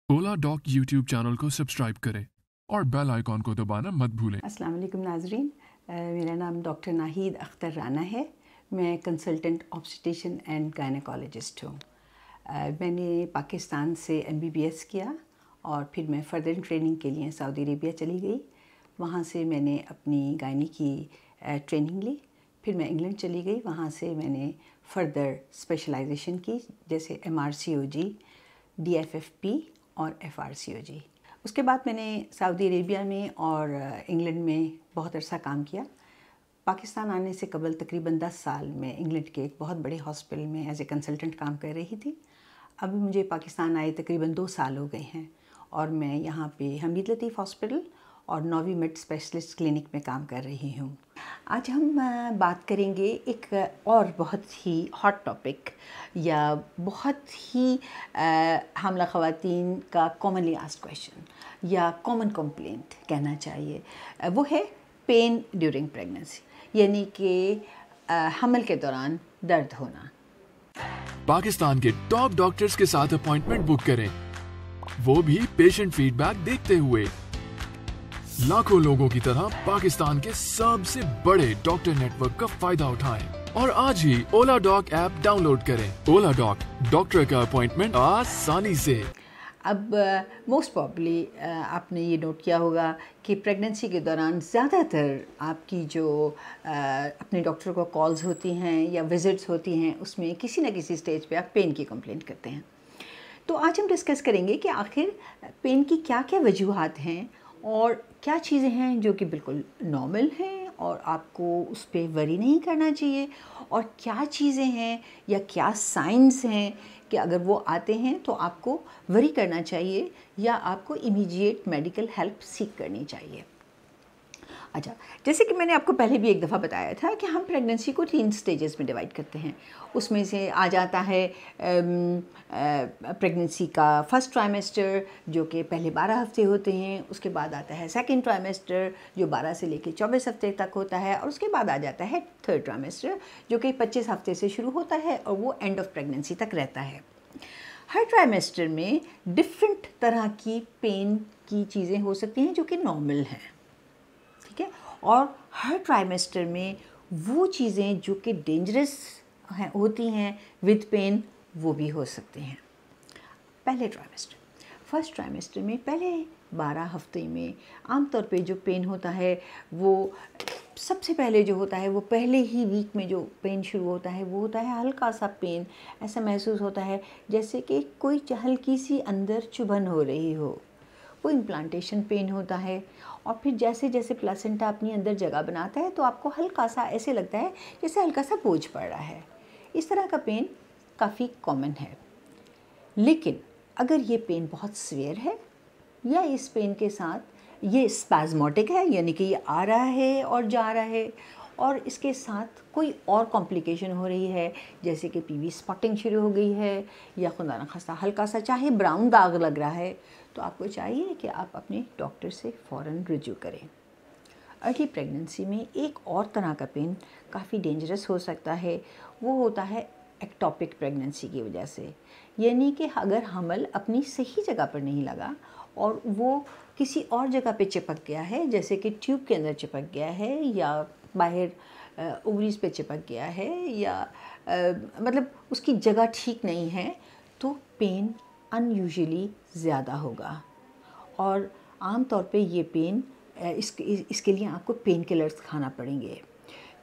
ओला dock YouTube channel को subscribe करें और बेल आइकॉन को दबाना मत भूलें। अस्सलाम वालेकुम नाजरीन, मेरा नाम डॉक्टर नाहिद अख्तर राना है। मैं कंसल्टेंट ऑब्स्टेट्रिशियन एंड गायनेकोलॉजिस्ट हूँ। मैंने पाकिस्तान से MBBS किया और फिर मैं फर्दर ट्रेनिंग के लिए सऊदी अरेबिया चली गई। वहाँ से मैंने अपनी गायनी की ट्रेनिंग ली। फिर मैं इंग्लैंड चली गई, वहाँ से मैंने फर्दर स्पेशलाइजेशन की, जैसे MRCOG, DFFP और FRCOG। उसके बाद मैंने सऊदी अरेबिया में और इंग्लैंड में बहुत अरसा काम किया। पाकिस्तान आने से कबल तकरीबन 10 साल मैं इंग्लैंड के एक बहुत बड़े हॉस्पिटल में एज ए कंसल्टेंट काम कर रही थी। अभी मुझे पाकिस्तान आए तकरीबन 2 साल हो गए हैं और मैं यहाँ पे हमीद लतीफ़ हॉस्पिटल और नोवी मेड स्पेशलिस्ट क्लिनिक में काम कर रही हूँ। आज हम बात करेंगे एक और बहुत ही हॉट टॉपिक या बहुत ही हामला ख़वातीन का कॉमनली आस्क्ड क्वेश्चन या कॉमन कंप्लेंट कहना चाहिए, वो है पेन ड्यूरिंग प्रेगनेंसी, यानी कि हमल के दौरान दर्द होना। पाकिस्तान के टॉप डॉक्टर्स के साथ अपॉइंटमेंट बुक करें, वो भी पेशेंट फीडबैक देखते हुए। लाखों लोगों की तरह पाकिस्तान के सबसे बड़े डॉक्टर नेटवर्क का फायदा उठाएं और आज ही ओला डॉक ऐप डाउनलोड करें। ओला डॉक, डॉक्टर का अपॉइंटमेंट आसानी से। अब मोस्ट प्रॉब्ली आपने ये नोट किया होगा कि प्रेगनेंसी के दौरान ज़्यादातर आपकी जो अपने डॉक्टर को कॉल्स होती हैं या विज़िट्स होती हैं, उसमें किसी न किसी स्टेज पे आप पेन की कंप्लेंट करते हैं। तो आज हम डिस्कस करेंगे कि आखिर पेन की क्या क्या वजूहात हैं और क्या चीज़ें हैं जो कि बिल्कुल नॉर्मल हैं और आपको उस पर वरी नहीं करना चाहिए, और क्या चीज़ें हैं या क्या साइंस हैं कि अगर वो आते हैं तो आपको वरी करना चाहिए या आपको इमीडिएट मेडिकल हेल्प सीख करनी चाहिए। अच्छा, जैसे कि मैंने आपको पहले भी एक दफ़ा बताया था कि हम प्रेगनेंसी को 3 स्टेजेस में डिवाइड करते हैं। उसमें से आ जाता है प्रेगनेंसी का फर्स्ट ट्राइमेस्टर, जो कि पहले 12 हफ्ते होते हैं। उसके बाद आता है सेकंड ट्राइमेस्टर, जो 12 से लेकर 24 हफ्ते तक होता है। और उसके बाद आ जाता है थर्ड ट्राइमेस्टर, जो कि 25 हफ्ते से शुरू होता है और वो एंड ऑफ प्रेगनेंसी तक रहता है। हर ट्राइमेस्टर में डिफरेंट तरह की पेन की चीज़ें हो सकती हैं जो कि नॉर्मल हैं, ठीक है। और हर ट्राइमेस्टर में वो चीज़ें जो कि डेंजरस होती हैं विद पेन, वो भी हो सकती हैं। पहले ट्राइमेस्टर, फर्स्ट ट्राइमेस्टर में पहले 12 हफ्ते में आमतौर पे जो पेन होता है वो सबसे पहले जो होता है वो पहले ही वीक में जो पेन शुरू होता है वो होता है हल्का सा पेन। ऐसा महसूस होता है जैसे कि कोई हल्की सी अंदर चुभन हो रही हो, वो इम्प्लांटेशन पेन होता है। और फिर जैसे जैसे प्लासेंटा अपनी अंदर जगह बनाता है तो आपको हल्का सा ऐसे लगता है जैसे हल्का सा बोझ पड़ रहा है। इस तरह का पेन काफ़ी कॉमन है। लेकिन अगर ये पेन बहुत सीवियर है या इस पेन के साथ ये स्पैज़मोटिक है, यानी कि ये आ रहा है और जा रहा है, और इसके साथ कोई और कॉम्प्लिकेशन हो रही है, जैसे कि PV स्पॉटिंग शुरू हो गई है या खुदा न खास्ता हल्का सा चाहे ब्राउन दाग लग रहा है, तो आपको चाहिए कि आप अपने डॉक्टर से फ़ौरन रुजू करें। अर्ली प्रेगनेंसी में एक और तरह का पेन काफ़ी डेंजरस हो सकता है, वो होता है एक्टोपिक प्रेगनेंसी की वजह से। यानी कि अगर हमल अपनी सही जगह पर नहीं लगा और वो किसी और जगह पे चिपक गया है, जैसे कि ट्यूब के अंदर चिपक गया है या बाहर ओवरीज पे चिपक गया है या मतलब उसकी जगह ठीक नहीं है, तो पेन अनयूजुअली ज़्यादा होगा। और आम तौर पे ये पेन इसके लिए आपको पेन किलर्स खाना पड़ेंगे।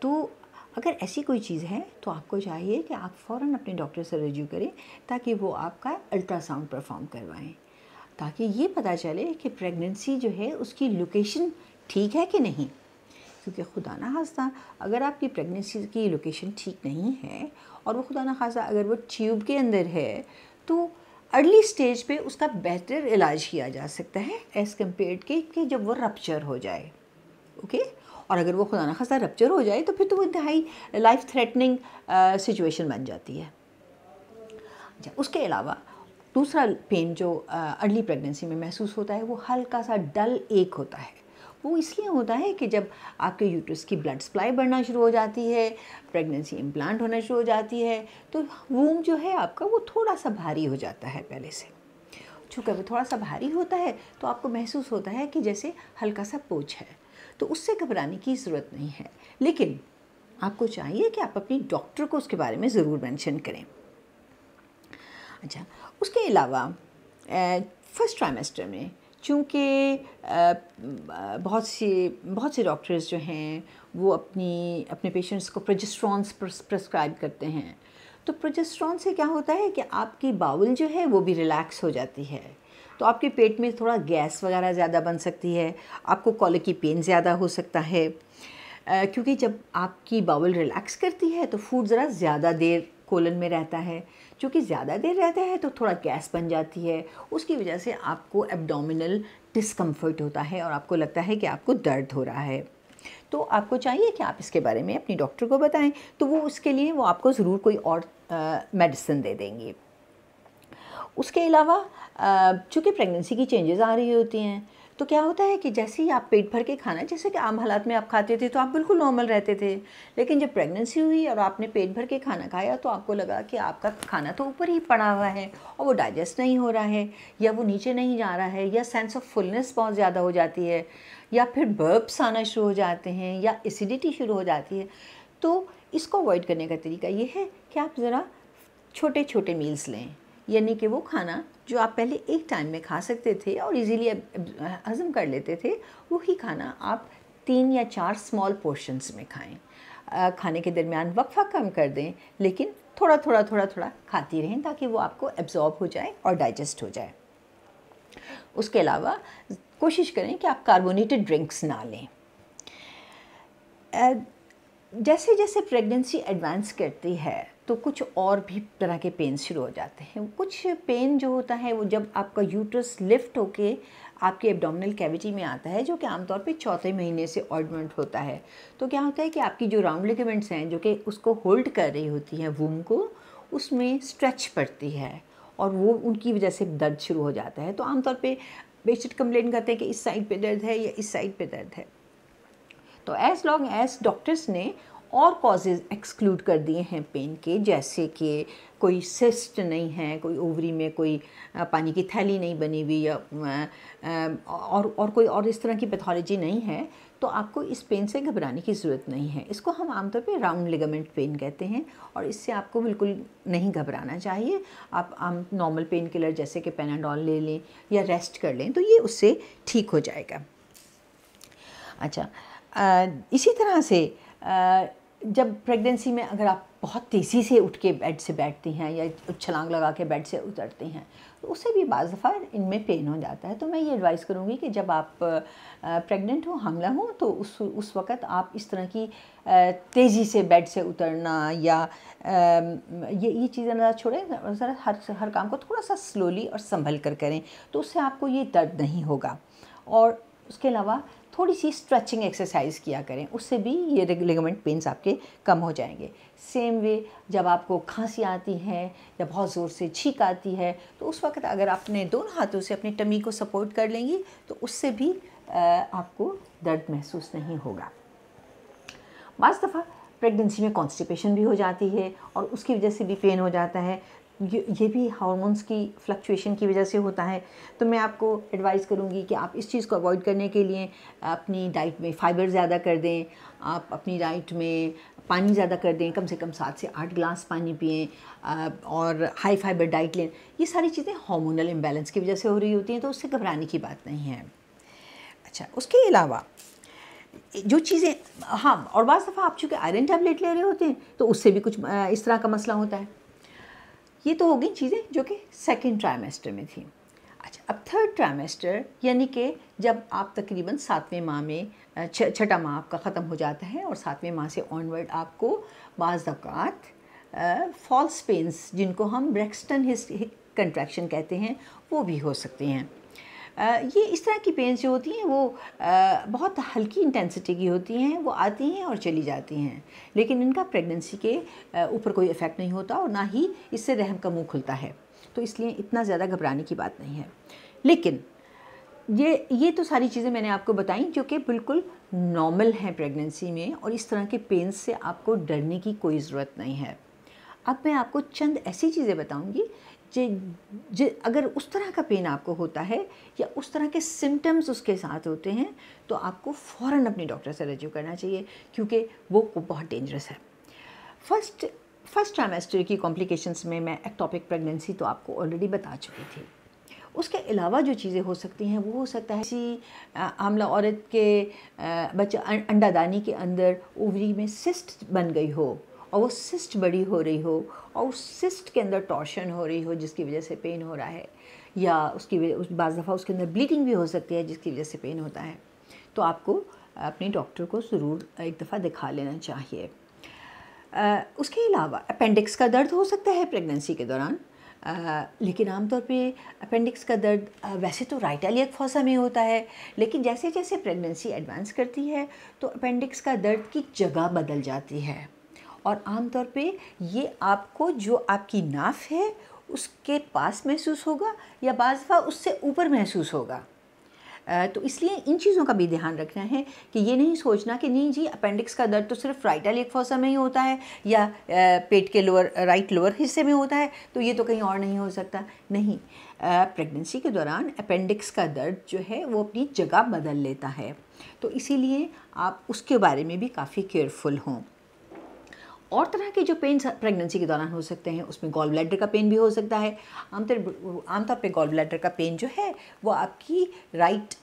तो अगर ऐसी कोई चीज़ है तो आपको चाहिए कि आप फ़ौरन अपने डॉक्टर से रजू करें ताकि वो आपका अल्ट्रासाउंड परफॉर्म करवाएं, ताकि ये पता चले कि प्रेगनेंसी जो है उसकी लोकेशन ठीक है कि नहीं। क्योंकि खुदा ना खास्ता अगर आपकी प्रेगनेंसी की लोकेशन ठीक नहीं है और वो खुदा ना खास्ता अगर वो ट्यूब के अंदर है, तो अर्ली स्टेज पे उसका बेहतर इलाज किया जा सकता है एज़ कम्पेयर्ड कि जब वो रप्चर हो जाए, ओके। और अगर वो खुदा ना खास्ता रप्चर हो जाए तो फिर तो वो इंतहाई लाइफ थ्रेटनिंग सिचुएशन बन जाती है। अच्छा, उसके अलावा दूसरा पेन जो अर्ली प्रेगनेंसी में महसूस होता है वो हल्का सा डल एक होता है। वो इसलिए होता है कि जब आपके यूट्रस की ब्लड सप्लाई बढ़ना शुरू हो जाती है, प्रेगनेंसी इम्प्लांट होना शुरू हो जाती है, तो वूम जो है आपका वो थोड़ा सा भारी हो जाता है पहले से। चूँकि वो थोड़ा सा भारी होता है तो आपको महसूस होता है कि जैसे हल्का सा पोंछ है, तो उससे घबराने की ज़रूरत नहीं है। लेकिन आपको चाहिए कि आप अपनी डॉक्टर को उसके बारे में ज़रूर मेंशन करें। अच्छा, उसके अलावा फर्स्ट ट्राइमेस्टर में चूँकि बहुत से डॉक्टर्स जो हैं वो अपने पेशेंट्स को प्रोजेस्टेरॉन प्रिस्क्राइब करते हैं। तो प्रोजेस्टेरॉन से क्या होता है कि आपकी बाउल जो है वो भी रिलैक्स हो जाती है, तो आपके पेट में थोड़ा गैस वगैरह ज़्यादा बन सकती है, आपको कॉलर की पेन ज़्यादा हो सकता है, क्योंकि जब आपकी बाउल रिलैक्स करती है तो फूड ज़रा ज़्यादा देर कोलन में रहता है। चूँकि ज़्यादा देर रहता है तो थोड़ा गैस बन जाती है, उसकी वजह से आपको एब्डोमिनल डिस्कम्फर्ट होता है और आपको लगता है कि आपको दर्द हो रहा है। तो आपको चाहिए कि आप इसके बारे में अपनी डॉक्टर को बताएं, तो वो उसके लिए वो आपको ज़रूर कोई और मेडिसिन दे देंगे। उसके अलावा चूँकि प्रेगनेंसी की चेंजेस आ रही होती हैं, तो क्या होता है कि जैसे ही आप पेट भर के खाना, जैसे कि आम हालात में आप खाते थे तो आप बिल्कुल नॉर्मल रहते थे, लेकिन जब प्रेगनेंसी हुई और आपने पेट भर के खाना खाया तो आपको लगा कि आपका खाना तो ऊपर ही पड़ा हुआ है और वो डाइजेस्ट नहीं हो रहा है, या वो नीचे नहीं जा रहा है, या सेंस ऑफ फुलनेस बहुत ज़्यादा हो जाती है, या फिर बर्प्स आना शुरू हो जाते हैं, या एसिडिटी शुरू हो जाती है। तो इसको अवॉइड करने का तरीका ये है कि आप ज़रा छोटे छोटे मील्स लें, यानी कि वो खाना जो आप पहले एक टाइम में खा सकते थे और इजीली हज़म कर लेते थे, वही खाना आप 3 या 4 स्मॉल पोर्शंस में खाएं। खाने के दरमियान वक्फा कम कर दें, लेकिन थोड़ा थोड़ा खाती रहें ताकि वो आपको एब्जॉर्ब हो जाए और डाइजेस्ट हो जाए। उसके अलावा कोशिश करें कि आप कार्बोनेटेड ड्रिंक्स ना लें। जैसे जैसे प्रेगनेंसी एडवांस करती है तो कुछ और भी तरह के पेन शुरू हो जाते हैं। कुछ पेन जो होता है वो जब आपका यूट्रस लिफ्ट होके आपके एब्डोमिनल कैविटी में आता है, जो कि आमतौर पे चौथे महीने से ऑर्डमेंट होता है, तो क्या होता है कि आपकी जो राउंड लिगामेंट्स हैं जो कि उसको होल्ड कर रही होती हैं वूम को, उसमें स्ट्रेच पड़ती है और वो उनकी वजह से दर्द शुरू हो जाता है। तो आमतौर पे पेशेंट कंप्लेन करते हैं कि इस साइड पे दर्द है या इस साइड पे दर्द है। तो एज़ लॉन्ग एज डॉक्टर्स ने और कॉजेज़ एक्सक्लूड कर दिए हैं पेन के, जैसे कि कोई सिस्ट नहीं है, कोई ओवरी में कोई पानी की थैली नहीं बनी हुई, या और कोई और इस तरह की पैथोलॉजी नहीं है, तो आपको इस पेन से घबराने की ज़रूरत नहीं है। इसको हम आमतौर पे राउंड लिगामेंट पेन कहते हैं और इससे आपको बिल्कुल नहीं घबराना चाहिए। आप नॉर्मल पेन किलर जैसे कि पेनाडॉल ले लें या रेस्ट कर लें तो ये उससे ठीक हो जाएगा। अच्छा, इसी तरह से जब प्रेगनेंसी में अगर आप बहुत तेज़ी से उठ के बेड से बैठती हैं या छलांग लगा के बेड से उतरती हैं तो उससे भी बाज़ दफ़ा इनमें पेन हो जाता है। तो मैं ये एडवाइस करूँगी कि जब आप प्रेग्नेंट हो, हमला हो, तो उस वक़्त आप इस तरह की तेज़ी से बेड से उतरना या ये चीज़ें ज़रा छोड़ें, ज़रा हर काम को थोड़ा सा स्लोली और संभल कर करें, तो उससे आपको ये दर्द नहीं होगा। और उसके अलावा थोड़ी सी स्ट्रेचिंग एक्सरसाइज किया करें, उससे भी ये लिगामेंट पेन्स आपके कम हो जाएंगे। सेम वे जब आपको खांसी आती है या बहुत ज़ोर से छींक आती है तो उस वक्त अगर आप अपने दोनों हाथों से अपनी टमी को सपोर्ट कर लेंगी तो उससे भी आपको दर्द महसूस नहीं होगा। बाज़ दफ़ा प्रेगनेंसी में कॉन्स्टिपेशन भी हो जाती है और उसकी वजह से भी पेन हो जाता है। ये भी हार्मोन्स की फ्लक्चुएशन की वजह से होता है। तो मैं आपको एडवाइस करूँगी कि आप इस चीज़ को अवॉइड करने के लिए अपनी डाइट में फ़ाइबर ज़्यादा कर दें, आप अपनी डाइट में पानी ज़्यादा कर दें, कम से कम 7 से 8 गिलास पानी पिएं और हाई फाइबर डाइट लें। ये सारी चीज़ें हार्मोनल इम्बैलेंस की वजह से हो रही होती हैं, तो उससे घबराने की बात नहीं है। अच्छा, उसके अलावा जो चीज़ें, हाँ, और बाज़ दफ़ा आप चूँकि आयरन टैबलेट ले रहे होते हैं तो उससे भी कुछ इस तरह का मसला होता है। ये तो हो गई चीज़ें जो कि सेकेंड ट्राइमेस्टर में थी। अच्छा, अब थर्ड ट्राइमेस्टर यानी कि जब आप तकरीबन 7वें माह में छठा माह आपका ख़त्म हो जाता है और 7वें माह से ऑनवर्ड आपको बाज़ औक़ात फॉल्स पेन्स, जिनको हम ब्रैक्सटन हिप कंट्रैक्शन कहते हैं, वो भी हो सकते हैं। ये इस तरह की पेन्स जो होती हैं वो बहुत हल्की इंटेंसिटी की होती हैं, वो आती हैं और चली जाती हैं, लेकिन इनका प्रेगनेंसी के ऊपर कोई इफ़ेक्ट नहीं होता और ना ही इससे रहम का मुंह खुलता है, तो इसलिए इतना ज़्यादा घबराने की बात नहीं है। लेकिन ये तो सारी चीज़ें मैंने आपको बताई जो कि बिल्कुल नॉर्मल हैं प्रेगनेंसी में, और इस तरह के पेन्स से आपको डरने की कोई ज़रूरत नहीं है। अब मैं आपको चंद ऐसी चीज़ें बताऊँगी अगर उस तरह का पेन आपको होता है या उस तरह के सिम्टम्स उसके साथ होते हैं तो आपको फ़ौरन अपने डॉक्टर से रजू करना चाहिए, क्योंकि वो बहुत डेंजरस है। फर्स्ट ट्राइमेस्टर की कॉम्प्लिकेशंस में मैं एक्टोपिक प्रेगनेंसी तो आपको ऑलरेडी बता चुकी थी। उसके अलावा जो चीज़ें हो सकती हैं वो हो सकता है किसी आमला औरत के बच्चा अंडादानी के अंदर ओवरी में सिस्ट बन गई हो और वो सिस्ट बड़ी हो रही हो और उस सिस्ट के अंदर टॉर्शन हो रही हो जिसकी वजह से पेन हो रहा है, या उसकी बाज़ दफ़ा उसके अंदर ब्लीडिंग भी हो सकती है जिसकी वजह से पेन होता है। तो आपको अपने डॉक्टर को ज़रूर एक दफ़ा दिखा लेना चाहिए। उसके अलावा अपेंडिक्स का दर्द हो सकता है प्रेगनेंसी के दौरान, लेकिन आमतौर पे अपेंडिक्स का दर्द वैसे तो राइट इलियक फॉसा में होता है, लेकिन जैसे जैसे प्रेगनेंसी एडवांस करती है तो अपेंडिक्स का दर्द की जगह बदल जाती है और आमतौर पे ये आपको जो आपकी नाफ है उसके पास महसूस होगा या बाज़ दफ़ा उससे ऊपर महसूस होगा। तो इसलिए इन चीज़ों का भी ध्यान रखना है कि ये नहीं सोचना कि नहीं जी अपेंडिक्स का दर्द तो सिर्फ राइट इलियक फॉसा में ही होता है या पेट के राइट लोअर हिस्से में होता है तो ये तो कहीं और नहीं हो सकता। नहीं, प्रेगनेंसी के दौरान अपेंडिक्स का दर्द जो है वो अपनी जगह बदल लेता है, तो इसीलिए आप उसके बारे में भी काफ़ी केयरफुल हों। और तरह के जो पेन प्रेगनेंसी के दौरान हो सकते हैं उसमें गॉल ब्लैडर का पेन भी हो सकता है। आमतौर पे गॉल ब्लैडर का पेन जो है वो आपकी राइट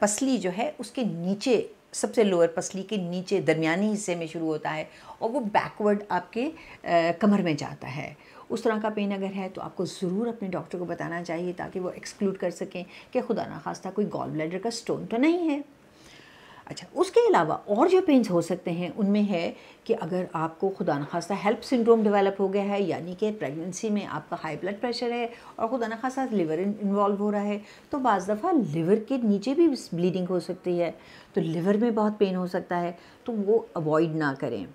पसली जो है उसके नीचे, सबसे लोअर पसली के नीचे दरमियानी हिस्से में शुरू होता है और वो बैकवर्ड आपके कमर में जाता है। उस तरह का पेन अगर है तो आपको ज़रूर अपने डॉक्टर को बताना चाहिए ताकि वो एक्सक्लूड कर सकें कि खुदा ना खास्ता कोई गॉल ब्लैडर का स्टोन तो नहीं है। अच्छा, उसके अलावा और जो पेन्स हो सकते हैं उनमें है कि अगर आपको खुदा न खास्ता हेल्प सिंड्रोम डेवलप हो गया है, यानी कि प्रेगनेंसी में आपका हाई ब्लड प्रेशर है और खुदा न खास्ता लिवर इन्वॉल्व हो रहा है, तो बाज़ दफ़ा लिवर के नीचे भी ब्लीडिंग हो सकती है, तो लिवर में बहुत पेन हो सकता है, तो वो अवॉइड ना करें।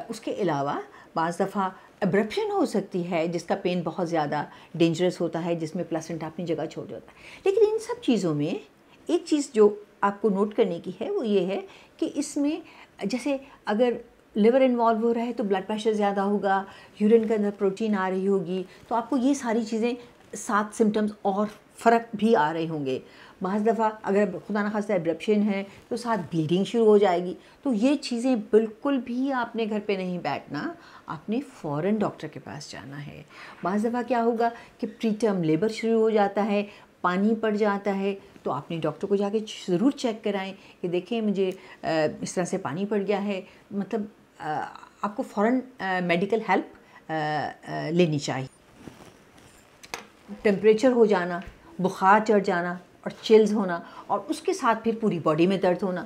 उसके अलावा बाज़ दफ़ा एब्रप्शन हो सकती है जिसका पेन बहुत ज़्यादा डेंजरस होता है, जिसमें प्लेसेंटा अपनी जगह छोड़ जाता है। लेकिन इन सब चीज़ों में एक चीज़ जो आपको नोट करने की है वो ये है कि इसमें जैसे अगर लिवर इन्वॉल्व हो रहा है तो ब्लड प्रेशर ज़्यादा होगा, यूरिन के अंदर प्रोटीन आ रही होगी, तो आपको ये सारी चीज़ें साथ सिम्टम्स और फ़र्क भी आ रहे होंगे। बाज़ दफ़ा अगर खुदा न खास्ता एब्रप्शन है तो साथ ब्लीडिंग शुरू हो जाएगी। तो ये चीज़ें बिल्कुल भी आपने घर पे नहीं बैठना, आपने फ़ौरन डॉक्टर के पास जाना है। बाज़ दफ़ा क्या होगा कि प्रीटर्म लेबर शुरू हो जाता है, पानी पड़ जाता है, तो आपने डॉक्टर को जाके ज़रूर चेक कराएं कि देखें मुझे इस तरह से पानी पड़ गया है, मतलब आपको फ़ौरन मेडिकल हेल्प लेनी चाहिए। टेम्परेचर हो जाना, बुखार चढ़ जाना और चिल्स होना और उसके साथ फिर पूरी बॉडी में दर्द होना,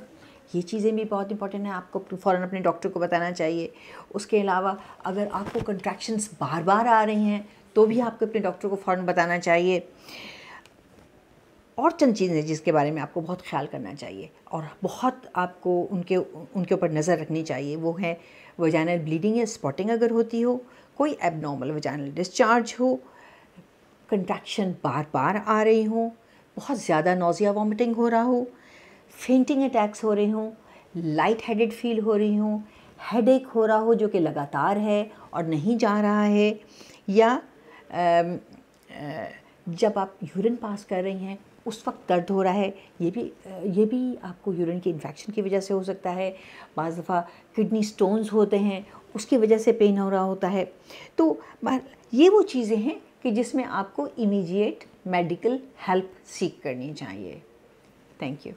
ये चीज़ें भी बहुत इंपॉर्टेंट है, आपको फ़ौरन अपने डॉक्टर को बताना चाहिए। उसके अलावा अगर आपको कंट्रैक्शंस बार बार आ रही हैं तो भी आपको अपने डॉक्टर को फ़ौरन बताना चाहिए। और चंद चीज़ें जिसके बारे में आपको बहुत ख्याल करना चाहिए और बहुत आपको उनके ऊपर नज़र रखनी चाहिए, वो है वजाइनल ब्लीडिंग या स्पॉटिंग अगर होती हो, कोई एबनॉर्मल वजाइनल डिस्चार्ज हो, कंट्रैक्शन बार बार आ रही हो, बहुत ज़्यादा नौजिया वॉमिटिंग हो रहा हो, फेंटिंग अटैक्स हो रहे हों, लाइट हेडेड फील हो रही हों, हेडेक हो रहा हो जो कि लगातार है और नहीं जा रहा है, या जब आप यूरिन पास कर रही हैं उस वक्त दर्द हो रहा है, ये भी आपको यूरिन की इन्फेक्शन की वजह से हो सकता है। बाज़ दफ़ा किडनी स्टोन्स होते हैं, उसकी वजह से पेन हो रहा होता है। तो ये वो चीज़ें हैं कि जिसमें आपको इमीडिएट मेडिकल हेल्प सीक करनी चाहिए। Thank you.